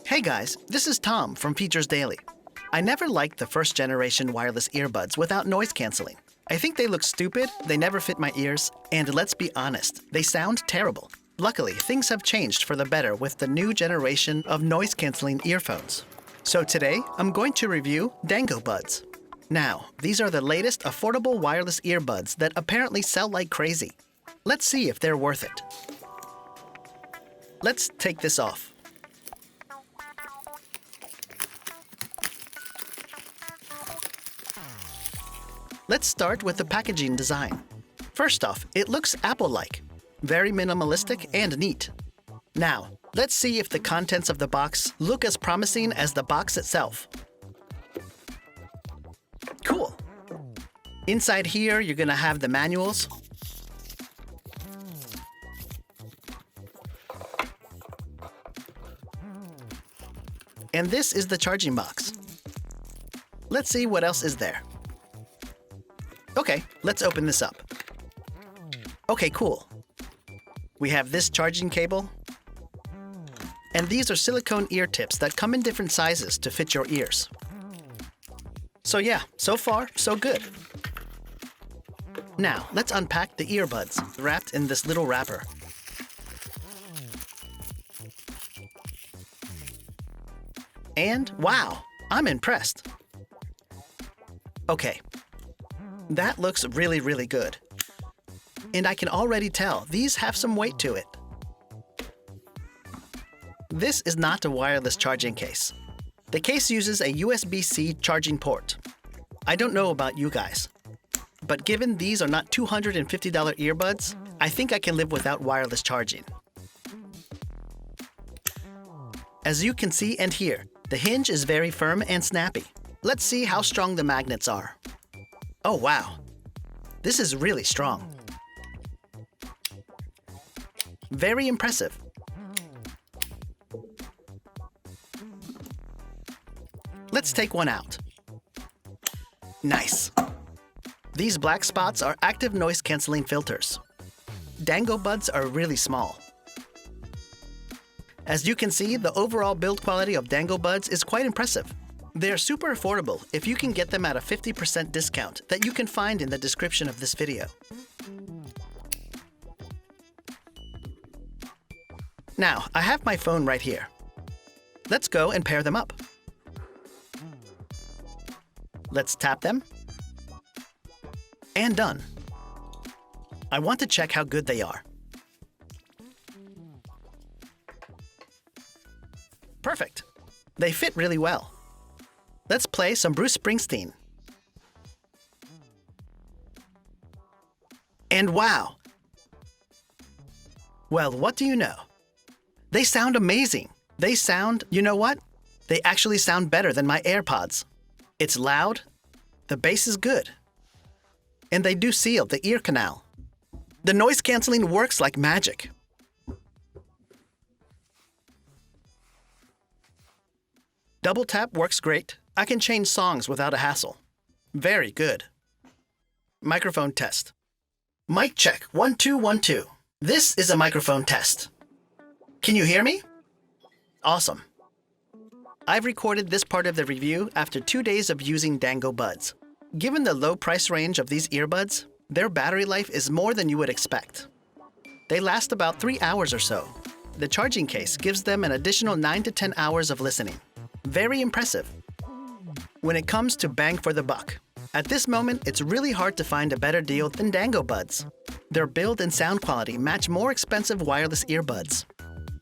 Hey guys, this is Tom from Features Daily. I never liked the first generation wireless earbuds without noise canceling. I think they look stupid, they never fit my ears, and let's be honest, they sound terrible. Luckily, things have changed for the better with the new generation of noise canceling earphones. So today, I'm going to review DangoBuds. Now, these are the latest affordable wireless earbuds that apparently sell like crazy. Let's see if they're worth it. Let's take this off. Let's start with the packaging design. First off, it looks Apple-like, very minimalistic and neat. Now, let's see if the contents of the box look as promising as the box itself. Cool. Inside here, you're gonna have the manuals, and this is the charging box. Let's see what else is there. Okay, let's open this up. Okay, cool. We have this charging cable, and these are silicone ear tips that come in different sizes to fit your ears. So yeah, so far, so good. Now, let's unpack the earbuds wrapped in this little wrapper. And wow, I'm impressed. Okay, that looks really, really good. And I can already tell these have some weight to it. This is not a wireless charging case. The case uses a USB-C charging port. I don't know about you guys, but given these are not $250 earbuds, I think I can live without wireless charging. As you can see and hear, the hinge is very firm and snappy. Let's see how strong the magnets are. Oh wow, this is really strong. Very impressive. Let's take one out. Nice. These black spots are active noise canceling filters. DangoBuds are really small. As you can see, the overall build quality of DangoBuds is quite impressive. They're super affordable if you can get them at a 50% discount that you can find in the description of this video. Now, I have my phone right here. Let's go and pair them up. Let's tap them. And done. I want to check how good they are. Perfect. They fit really well. Let's play some Bruce Springsteen. And wow! Well, what do you know? They sound amazing. They sound, you know what? They actually sound better than my AirPods. It's loud, the bass is good, and they do seal the ear canal. The noise canceling works like magic. Double tap works great. I can change songs without a hassle. Very good. Microphone test. Mic check, 1 2 1 2. This is a microphone test. Can you hear me? Awesome. I've recorded this part of the review after 2 days of using DangoBuds. Given the low price range of these earbuds, their battery life is more than you would expect. They last about 3 hours or so. The charging case gives them an additional 9 to 10 hours of listening. Very impressive. When it comes to bang for the buck, at this moment, it's really hard to find a better deal than DangoBuds. Their build and sound quality match more expensive wireless earbuds.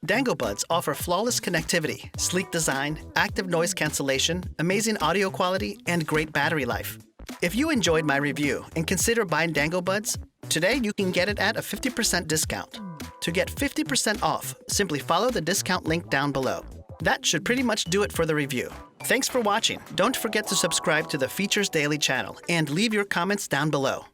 DangoBuds offer flawless connectivity, sleek design, active noise cancellation, amazing audio quality, and great battery life. If you enjoyed my review and consider buying DangoBuds, today you can get it at a 50% discount. To get 50% off, simply follow the discount link down below. That should pretty much do it for the review. Thanks for watching. Don't forget to subscribe to the Features Daily channel and leave your comments down below.